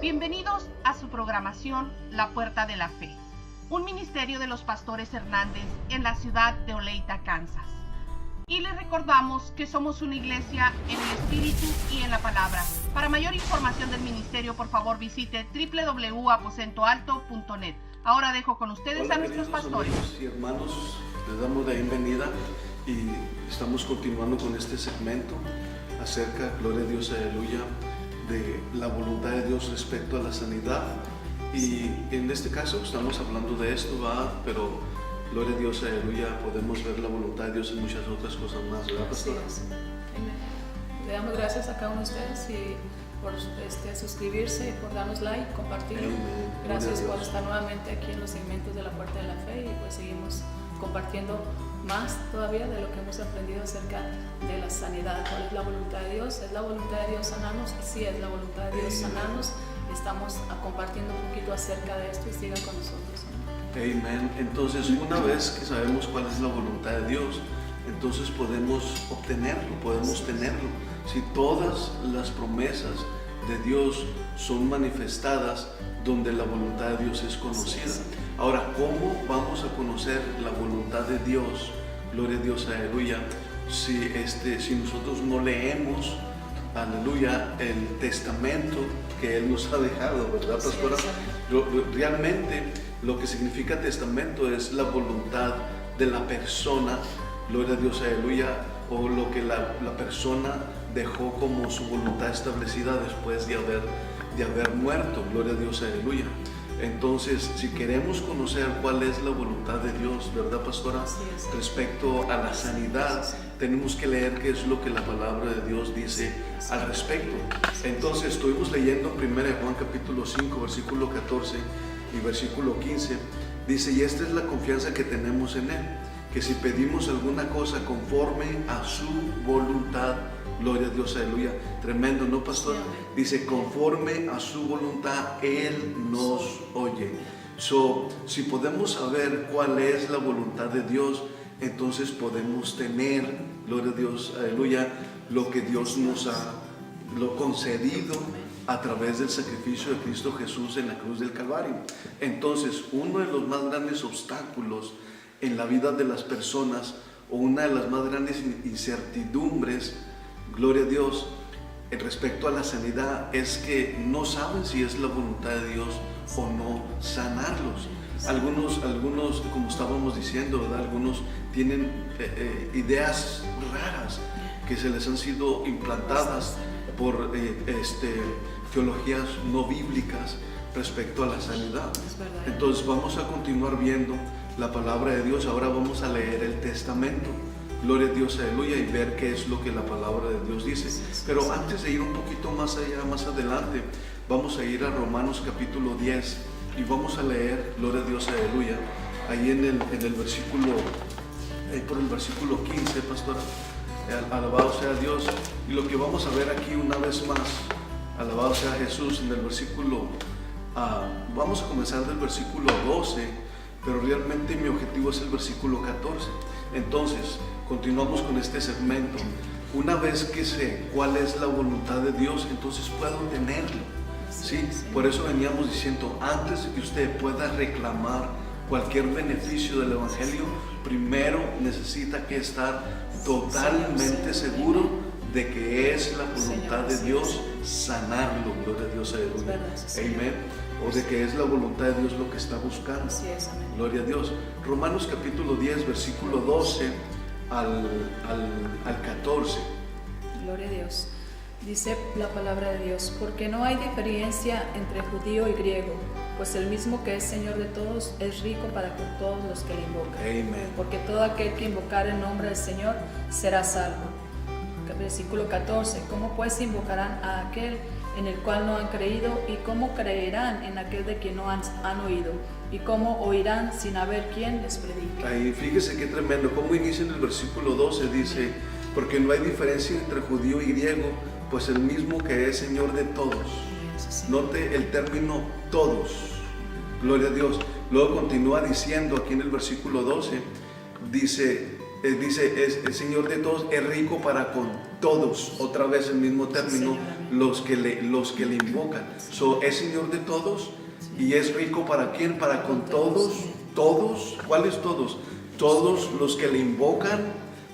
Bienvenidos a su programación La Puerta de la Fe, un ministerio de los pastores Hernández en la ciudad de Olathe, Kansas. Y les recordamos que somos una iglesia en el Espíritu y en la Palabra. Para mayor información del ministerio, por favor visite www.aposentoalto.net. Ahora dejo con ustedes a nuestros pastores. Amigos y hermanos, les damos la bienvenida y estamos continuando con este segmento acerca, gloria a Dios, aleluya, de la voluntad de Dios respecto a la sanidad. Y en este caso estamos hablando de esto, pero gloria a Dios, aleluya, podemos ver la voluntad de Dios en muchas otras cosas más, ¿verdad, pastora? Así es. Le damos gracias a cada uno de ustedes y por suscribirse y por darnos like, compartirlo. Gracias por estar nuevamente aquí en los segmentos de la Puerta de la Fe y pues seguimos compartiendo más todavía de lo que hemos aprendido acerca de la sanidad. ¿Cuál es la voluntad de Dios? ¿Es la voluntad de Dios sanarnos? Sí, es la voluntad de Dios sanarnos. Estamos compartiendo un poquito acerca de esto y sigan con nosotros. Amén. Entonces, una vez que sabemos cuál es la voluntad de Dios, entonces podemos obtenerlo, podemos tenerlo. Si todas las promesas de Dios son manifestadas donde la voluntad de Dios es conocida. Ahora, ¿cómo vamos a conocer la voluntad de Dios? Gloria a Dios, aleluya. Si nosotros no leemos, aleluya, el testamento que Él nos ha dejado, ¿verdad, pastora? Realmente lo que significa testamento es la voluntad de la persona, gloria a Dios, aleluya, o lo que la persona dejó como su voluntad establecida después de haber muerto, gloria a Dios, aleluya. Entonces, si queremos conocer cuál es la voluntad de Dios, ¿verdad, pastora? Respecto a la sanidad, tenemos que leer qué es lo que la palabra de Dios dice al respecto. Entonces, estuvimos leyendo 1 Juan capítulo 5, versículo 14 y versículo 15. Dice, y esta es la confianza que tenemos en Él, que si pedimos alguna cosa conforme a su voluntad, gloria a Dios, aleluya, tremendo, ¿no, pastor? Dice, conforme a su voluntad, Él nos oye. Si podemos saber cuál es la voluntad de Dios, entonces podemos tener, gloria a Dios, aleluya, lo que Dios nos ha concedido a través del sacrificio de Cristo Jesús en la cruz del Calvario. Entonces, uno de los más grandes obstáculos en la vida de las personas, o una de las más grandes incertidumbres, gloria a Dios, respecto a la sanidad, es que no saben si es la voluntad de Dios o no sanarlos. Algunos, como estábamos diciendo, ¿verdad? Algunos tienen ideas raras que se les han sido implantadas por teologías no bíblicas respecto a la sanidad. Entonces vamos a continuar viendo la palabra de Dios. Ahora vamos a leer el testamento, gloria a Dios, aleluya, y ver qué es lo que la palabra de Dios dice. Pero antes de ir un poquito más allá, más adelante, vamos a ir a Romanos capítulo 10 y vamos a leer, gloria a Dios, aleluya, ahí en el versículo, por el versículo 15, pastora. Alabado sea Dios. Y lo que vamos a ver aquí una vez más, alabado sea Jesús, en el versículo, vamos a comenzar del versículo 12, pero realmente mi objetivo es el versículo 14. Entonces, continuamos con este segmento. Una vez que sé cuál es la voluntad de Dios, entonces puedo tenerlo. ¿Sí? Por eso veníamos diciendo, antes de que usted pueda reclamar cualquier beneficio del Evangelio, primero necesita que estar totalmente seguro de que es la voluntad de Dios sanarlo, gloria a Dios, aleluya, amén, o de que es la voluntad de Dios lo que está buscando, gloria a Dios. Romanos capítulo 10, versículo 12 al 14. Gloria a Dios. Dice la palabra de Dios, porque no hay diferencia entre judío y griego, pues el mismo que es Señor de todos es rico para con todos los que le invocan. Amén. Porque todo aquel que invocar el nombre del Señor será salvo. Versículo 14, ¿cómo pues invocarán a aquel en el cual no han creído? ¿Y cómo creerán en aquel de quien no han oído? ¿Y cómo oirán sin haber quien les predique? Ahí fíjese qué tremendo, cómo inicia en el versículo 12, dice, porque no hay diferencia entre judío y griego, pues el mismo que es Señor de todos. Note el término todos, gloria a Dios. Luego continúa diciendo aquí en el versículo 12, dice, es el Señor de todos, es rico para con todos, otra vez el mismo término, los que le invocan. Es Señor de todos y es rico ¿para quién? Para con todos. ¿Cuáles todos? Todos los que le invocan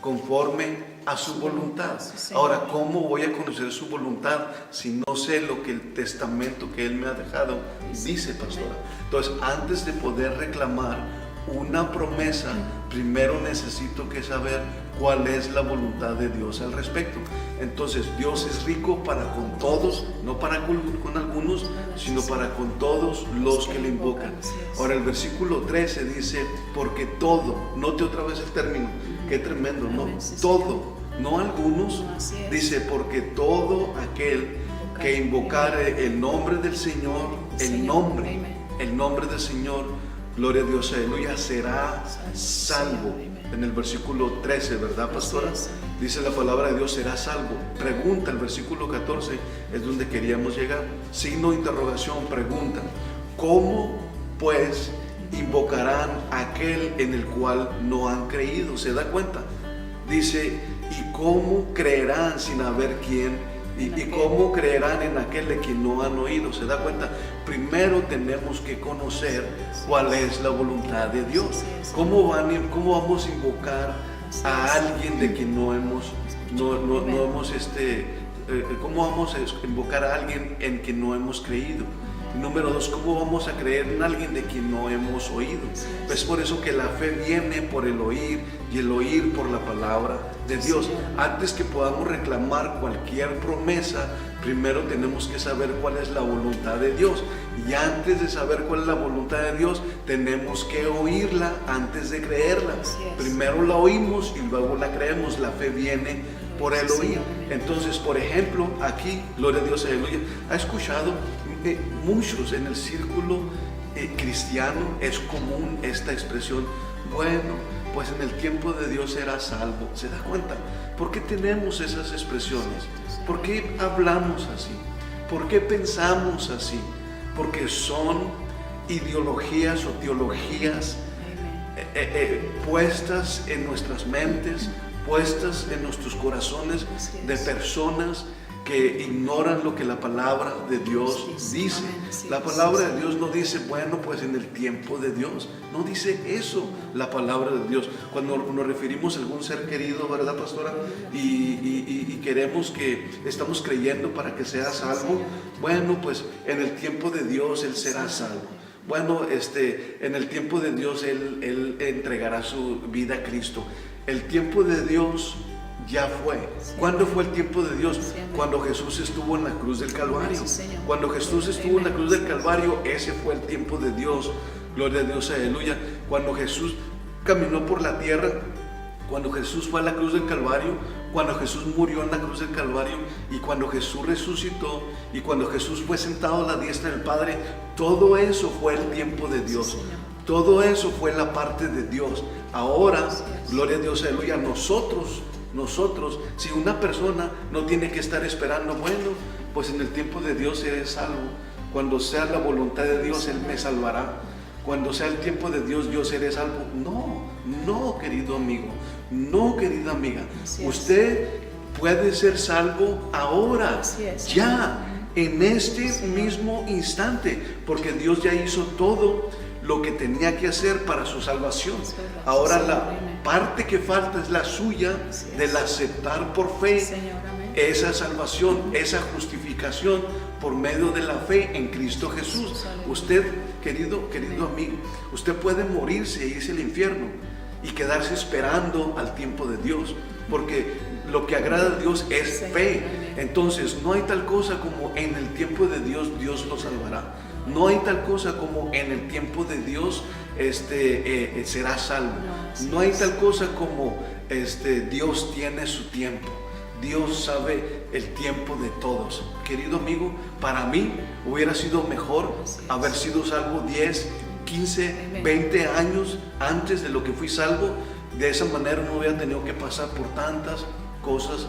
conforme a su voluntad. Ahora, ¿cómo voy a conocer su voluntad si no sé lo que el testamento que Él me ha dejado dice, pastora? Entonces, antes de poder reclamar una promesa, primero necesito que saber cuál es la voluntad de Dios al respecto. Entonces, Dios es rico para con todos, no para con algunos, sino para con todos los que le invocan. Ahora, el versículo 13 dice, porque todo, note otra vez el término, qué tremendo, ¿no? Todo, no algunos, dice, porque todo aquel que invocare el nombre del Señor, el nombre del Señor, gloria a Dios, aleluya, será salvo. En el versículo 13, ¿verdad, pastora? Dice la palabra de Dios, será salvo. Pregunta, el versículo 14 es donde queríamos llegar. Signo de interrogación, pregunta. ¿Cómo, pues, invocarán a aquel en el cual no han creído? ¿Se da cuenta? Dice, ¿y cómo creerán sin haber quién? ¿Y cómo creerán en aquel de quien no han oído? ¿Se da cuenta? Primero tenemos que conocer cuál es la voluntad de Dios. ¿Cómo vamos a invocar a alguien de quien no hemos cómo vamos a invocar a alguien en quien no hemos creído? Número 2, ¿cómo vamos a creer en alguien de quien no hemos oído? Es por eso que la fe viene por el oír y el oír por la palabra de Dios. Antes que podamos reclamar cualquier promesa, primero tenemos que saber cuál es la voluntad de Dios. Y antes de saber cuál es la voluntad de Dios, tenemos que oírla antes de creerla. Primero la oímos y luego la creemos. La fe viene por el oír. Entonces, por ejemplo, aquí, gloria a Dios, aleluya, ha escuchado muchos en el círculo cristiano, es común esta expresión, bueno, pues en el tiempo de Dios será salvo. ¿Se da cuenta? ¿Por qué tenemos esas expresiones? ¿Por qué hablamos así? ¿Por qué pensamos así? Porque son ideologías o teologías puestas en nuestras mentes, puestas en nuestros corazones de personas que ignoran lo que la palabra de Dios dice. La palabra de Dios no dice, bueno, pues en el tiempo de Dios. No dice eso la palabra de Dios. Cuando nos referimos a algún ser querido, ¿verdad, pastora? Y queremos que estamos creyendo para que sea salvo. Bueno, pues en el tiempo de Dios Él será salvo. Bueno, en el tiempo de Dios Él entregará su vida a Cristo. El tiempo de Dios ya fue. ¿Cuándo fue el tiempo de Dios? Cuando Jesús estuvo en la cruz del Calvario. Cuando Jesús estuvo en la cruz del Calvario, ese fue el tiempo de Dios. Gloria a Dios, aleluya. Cuando Jesús caminó por la tierra, cuando Jesús fue a la cruz del Calvario, cuando Jesús murió en la cruz del Calvario y cuando Jesús resucitó y cuando Jesús fue sentado a la diestra del Padre, todo eso fue el tiempo de Dios. Todo eso fue la parte de Dios. Ahora, gloria a Dios, aleluya, nosotros, si una persona no tiene que estar esperando, bueno, pues en el tiempo de Dios seré salvo. Cuando sea la voluntad de Dios, Él me salvará. Cuando sea el tiempo de Dios, yo seré salvo. No, querido amigo, no, querida amiga. Usted puede ser salvo ahora, ya, en este mismo instante, porque Dios ya hizo todo lo que tenía que hacer para su salvación. Ahora la parte que falta es la suya, del aceptar por fe esa salvación, esa justificación por medio de la fe en Cristo Jesús. Usted, querido amigo, usted puede morirse e irse al infierno y quedarse esperando al tiempo de Dios, porque lo que agrada a Dios es fe. Entonces no hay tal cosa como en el tiempo de Dios, Dios lo salvará. No hay tal cosa como en el tiempo de Dios será salvo. No hay tal cosa como Dios tiene su tiempo. Dios sabe el tiempo de todos. Querido amigo, para mí hubiera sido mejor haber sido salvo 10, 15, 20 años antes de lo que fui salvo. De esa manera no hubiera tenido que pasar por tantas cosas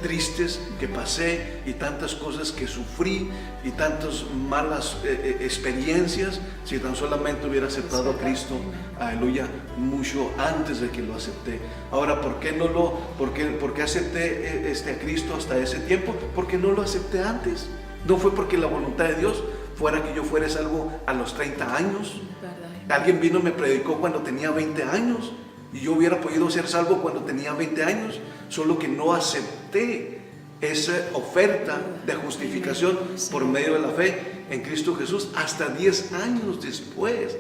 tristes que pasé y tantas cosas que sufrí y tantas malas experiencias si tan solamente hubiera aceptado a Cristo, aleluya, mucho antes de que lo acepté. Ahora, ¿por qué acepté a Cristo hasta ese tiempo? Porque no lo acepté antes. No fue porque la voluntad de Dios fuera que yo fuera salvo a los 30 años. Alguien vino y me predicó cuando tenía 20 años y yo hubiera podido ser salvo cuando tenía 20 años, solo que no acepté esa oferta de justificación por medio de la fe en Cristo Jesús hasta 10 años después.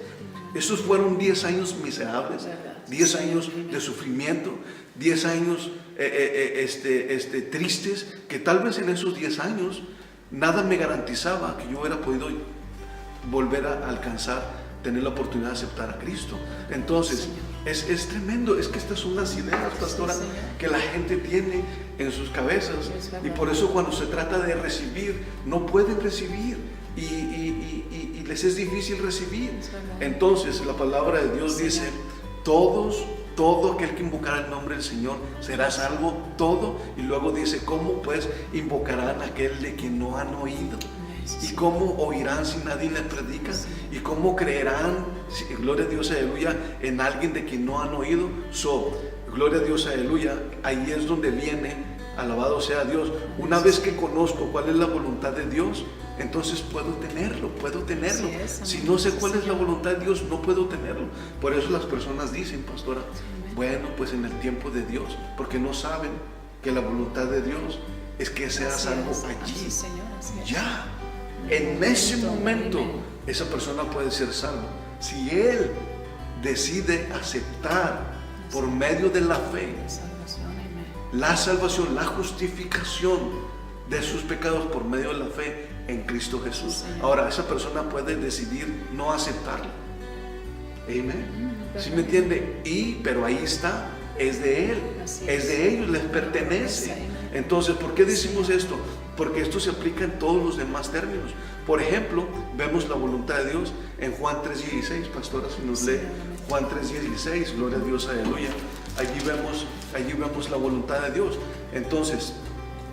Esos fueron 10 años miserables, 10 años de sufrimiento, 10 años tristes, que tal vez en esos 10 años nada me garantizaba que yo hubiera podido volver a alcanzar, tener la oportunidad de aceptar a Cristo. Entonces, es tremendo. Es que estas son las ideas, pastora, que la gente tiene en sus cabezas, y por eso cuando se trata de recibir, no pueden recibir y les es difícil recibir. Entonces, la palabra de Dios dice, todo aquel que invocará el nombre del Señor será salvo, todo. Y luego dice, ¿cómo pues invocarán a aquel de quien no han oído? ¿Y cómo oirán si nadie les predica? ¿Y cómo creerán, gloria a Dios, aleluya, en alguien de quien no han oído? Gloria a Dios, aleluya, ahí es donde viene, alabado sea Dios. Una vez que conozco cuál es la voluntad de Dios, entonces puedo tenerlo. Si no sé cuál es la voluntad de Dios, no puedo tenerlo. Por eso las personas dicen, pastora, bueno, pues en el tiempo de Dios, porque no saben que la voluntad de Dios es que sea salvo allí, ya. En ese momento, esa persona puede ser salva. Si él decide aceptar por medio de la fe la salvación, la justificación de sus pecados por medio de la fe en Cristo Jesús. Ahora, esa persona puede decidir no aceptarlo. Amén. ¿Sí me entiende? Pero ahí está, es de él, es de ellos, les pertenece. Entonces, ¿por qué decimos esto? Porque esto se aplica en todos los demás términos. Por ejemplo, vemos la voluntad de Dios en Juan 3:16, pastora, si nos lee Juan 3:16, gloria a Dios, aleluya. Allí vemos la voluntad de Dios. Entonces,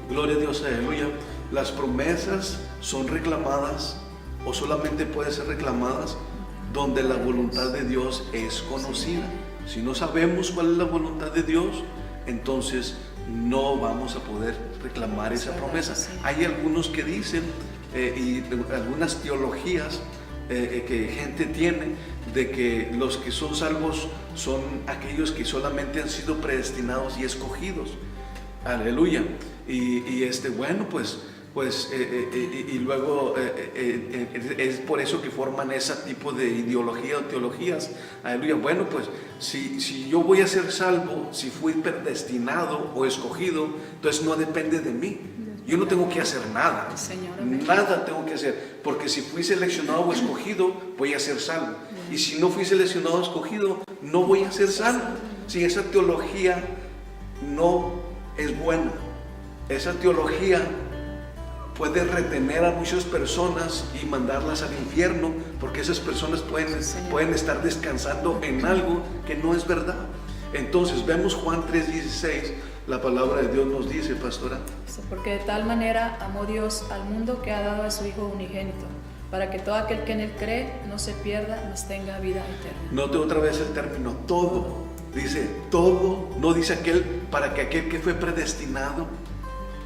gloria a Dios, aleluya. Las promesas son reclamadas, o solamente pueden ser reclamadas donde la voluntad de Dios es conocida. Si no sabemos cuál es la voluntad de Dios, entonces no vamos a poder reclamar esa promesa. Hay algunos que dicen, y algunas teologías que gente tiene, de que los que son salvos son aquellos que solamente han sido predestinados y escogidos. Aleluya. Bueno, pues y luego es por eso que forman ese tipo de ideología o teologías. Aleluya. Bueno, pues si yo voy a ser salvo, si fui predestinado o escogido, entonces no depende de mí. Yo no tengo que hacer nada. Nada tengo que hacer, porque si fui seleccionado o escogido, voy a ser salvo. Y si no fui seleccionado o escogido, no voy a ser salvo. Si esa teología no es buena, esa teología puede retener a muchas personas y mandarlas al infierno, porque esas personas pueden estar descansando en algo que no es verdad. Entonces vemos Juan 3:16, la palabra de Dios nos dice, pastora. Porque de tal manera amó Dios al mundo que ha dado a su Hijo unigénito, para que todo aquel que en él cree no se pierda, mas tenga vida eterna. Note otra vez el término todo. Dice todo, no dice para que aquel que fue predestinado,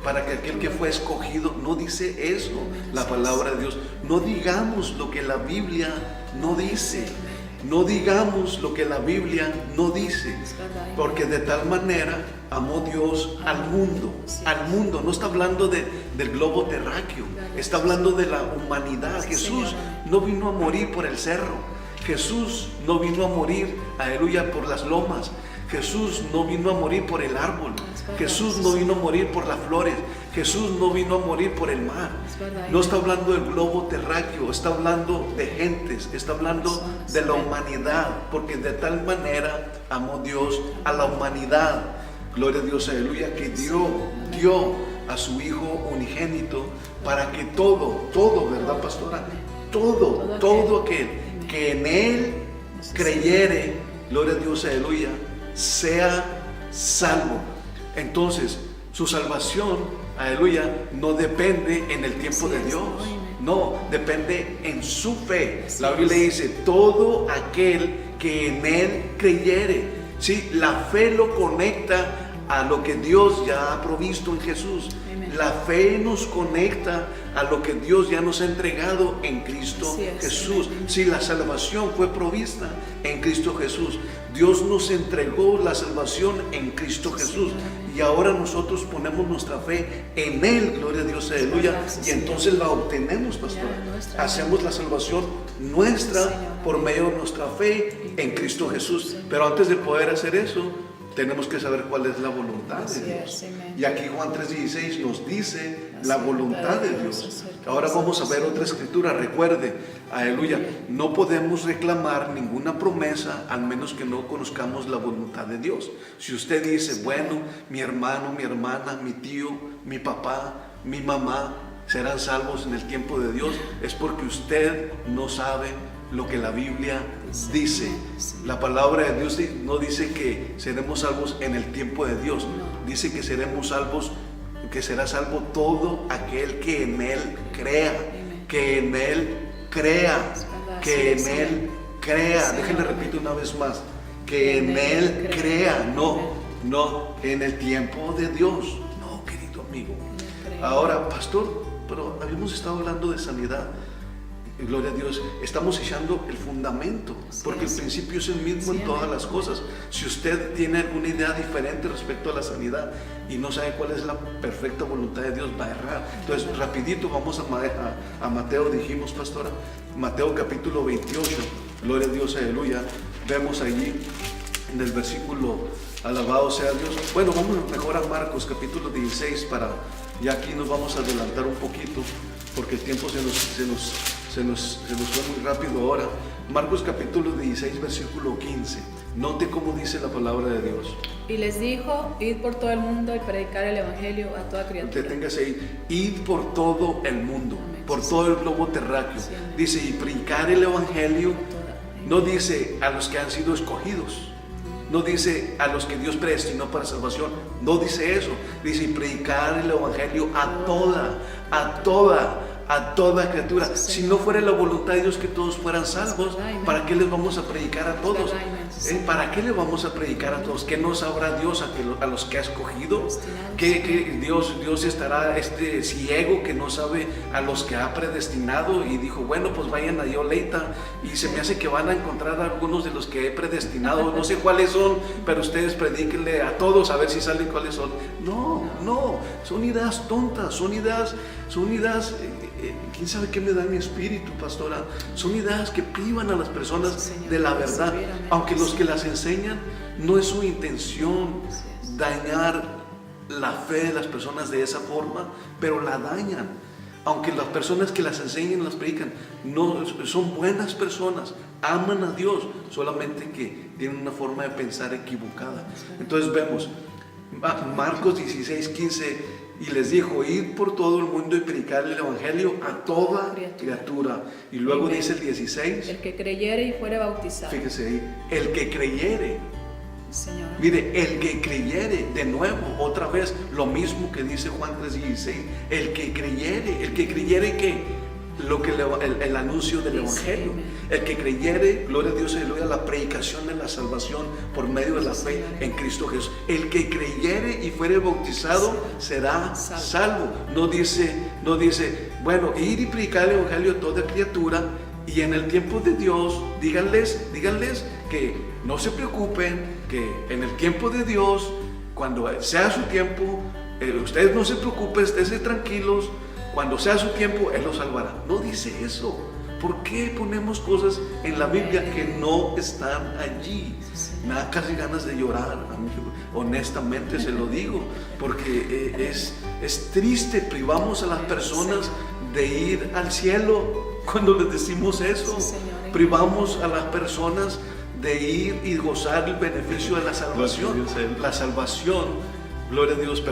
para que aquel que fue escogido, no dice eso la palabra de Dios. No digamos lo que la Biblia no dice. No digamos lo que la Biblia no dice, porque de tal manera amó Dios al mundo. No está hablando del globo terráqueo, está hablando de la humanidad. Jesús no vino a morir por el cerro, Jesús no vino a morir, aleluya, por las lomas. Jesús no vino a morir por el árbol, Jesús no vino a morir por las flores, Jesús no vino a morir por el mar. No está hablando del globo terráqueo, está hablando de gentes, está hablando de la humanidad, porque de tal manera amó Dios a la humanidad. Gloria a Dios, aleluya, que dio a su Hijo unigénito para que todo, ¿verdad, pastora? Todo aquel que en Él creyere, gloria a Dios, aleluya, sea salvo. Entonces, su salvación, aleluya, no depende en el tiempo de Dios. No, depende en su fe. La Biblia dice, todo aquel que en Él creyere. Sí, la fe lo conecta a lo que Dios ya ha provisto en Jesús. Amén. La fe nos conecta a lo que Dios ya nos ha entregado en Cristo Jesús. Si la salvación fue provista en Cristo Jesús, Dios nos entregó la salvación en Cristo Jesús. Y ahora nosotros ponemos nuestra fe en Él, gloria a Dios, aleluya. Y entonces la obtenemos, pastor. Hacemos la salvación nuestra por medio de nuestra fe en Cristo Jesús. Pero antes de poder hacer eso, tenemos que saber cuál es la voluntad de Dios. Y aquí Juan 3:16 nos dice la voluntad de Dios. Ahora vamos a ver otra escritura. Recuerde, aleluya, no podemos reclamar ninguna promesa al menos que no conozcamos la voluntad de Dios. Si usted dice, bueno, mi hermano, mi hermana, mi tío, mi papá, mi mamá serán salvos en el tiempo de Dios, es porque usted no sabe lo que la Biblia dice. La palabra de Dios no dice que seremos salvos en el tiempo de Dios. Dice que seremos salvos, que será salvo todo aquel que en Él crea. Que en Él crea. Que en Él crea. Déjenle repito una vez más. Que en Él crea. No en el tiempo de Dios. No, querido amigo. Ahora, pastor, pero habíamos estado hablando de sanidad. Gloria a Dios, estamos echando el fundamento, porque el principio es el mismo en todas las cosas. Si usted tiene alguna idea diferente respecto a la sanidad y no sabe cuál es la perfecta voluntad de Dios, va a errar. Entonces, rapidito vamos a Mateo, dijimos, pastora, Mateo capítulo 28, gloria a Dios, aleluya. Vemos allí en el versículo, alabado sea Dios. Bueno, vamos mejor a Marcos capítulo 16 ya aquí nos vamos a adelantar un poquito, porque el tiempo se nos fue muy rápido ahora. Marcos capítulo 16, versículo 15. Note cómo dice la palabra de Dios. Y les dijo, id por todo el mundo y predicar el evangelio a toda criatura. Deténgase ahí. Id por todo el mundo, por todo el globo terráqueo. Dice, y predicar el evangelio. No dice a los que han sido escogidos. No dice a los que Dios predestinó para salvación. No dice eso. Dice, y predicar el evangelio a toda criatura. Si no fuera la voluntad de Dios que todos fueran salvos, ¿para qué les vamos a predicar a todos? ¿Para qué le vamos a predicar a todos? ¿Qué no sabrá Dios a los que ha escogido? ¿Que Dios estará ciego que no sabe a los que ha predestinado? Y dijo, bueno, pues vayan a Oleita y se me hace que van a encontrar a algunos de los que he predestinado. No sé cuáles son, pero ustedes predíquenle a todos a ver si salen cuáles son. No, son ideas tontas, son ideas, quién sabe qué me da mi espíritu, pastora. Son ideas que privan a las personas de la verdad, aunque los que las enseñan no es su intención dañar la fe de las personas de esa forma, pero la dañan. Aunque las personas que las enseñan, las predican, no son buenas personas, aman a Dios, solamente que tienen una forma de pensar equivocada. Entonces vemos Marcos 16, 15. Y les dijo, id por todo el mundo y predicar el evangelio a toda criatura. Y luego dice el 16. El que creyere y fuere bautizado. Fíjese ahí, el que creyere. Señor. Mire, el que creyere, de nuevo, otra vez, lo mismo que dice Juan 3:16. El que creyere que lo que el anuncio del evangelio. El que creyere, gloria a Dios, aleluya, la predicación de la salvación por medio de la fe en Cristo Jesús. El que creyere y fuere bautizado será salvo. No dice, bueno, ir y predicar el evangelio a toda criatura. Y en el tiempo de Dios, díganles que no se preocupen, que en el tiempo de Dios, cuando sea su tiempo, ustedes no se preocupen, esténse tranquilos. Cuando sea su tiempo, Él los salvará. No dice eso. ¿Por qué ponemos cosas en la Biblia que no están allí? Me da casi ganas de llorar, amigo. Honestamente se lo digo, porque es triste. Privamos a las personas de ir al cielo cuando les decimos eso. Privamos a las personas de ir y gozar el beneficio de la salvación. La salvación, gloria a Dios,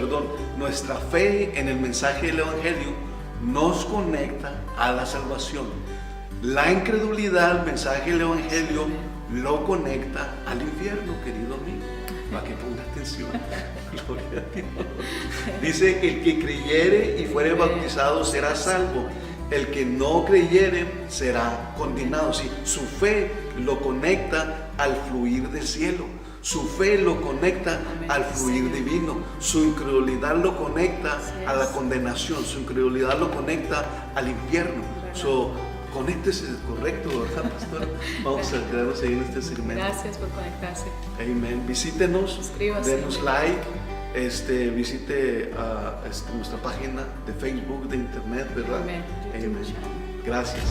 nuestra fe en el mensaje del evangelio nos conecta a la salvación. La incredulidad al mensaje del evangelio lo conecta al infierno, querido amigo. para que ponga atención. Gloria a Dios. Dice, el que creyere y fuere bautizado será salvo. El que no creyere será condenado. Sí, su fe lo conecta al fluir del cielo. Su fe lo conecta al fluir divino. Su incredulidad lo conecta a la condenación. Su incredulidad lo conecta al infierno. Conéctese, correcto, ¿verdad, pastor? Vamos a quedarnos ahí en este segmento. Gracias por conectarse. Amén. Visítenos, Suscríbase. denos like, visite nuestra página de Facebook, de internet, ¿verdad? Amén. Amén. Gracias.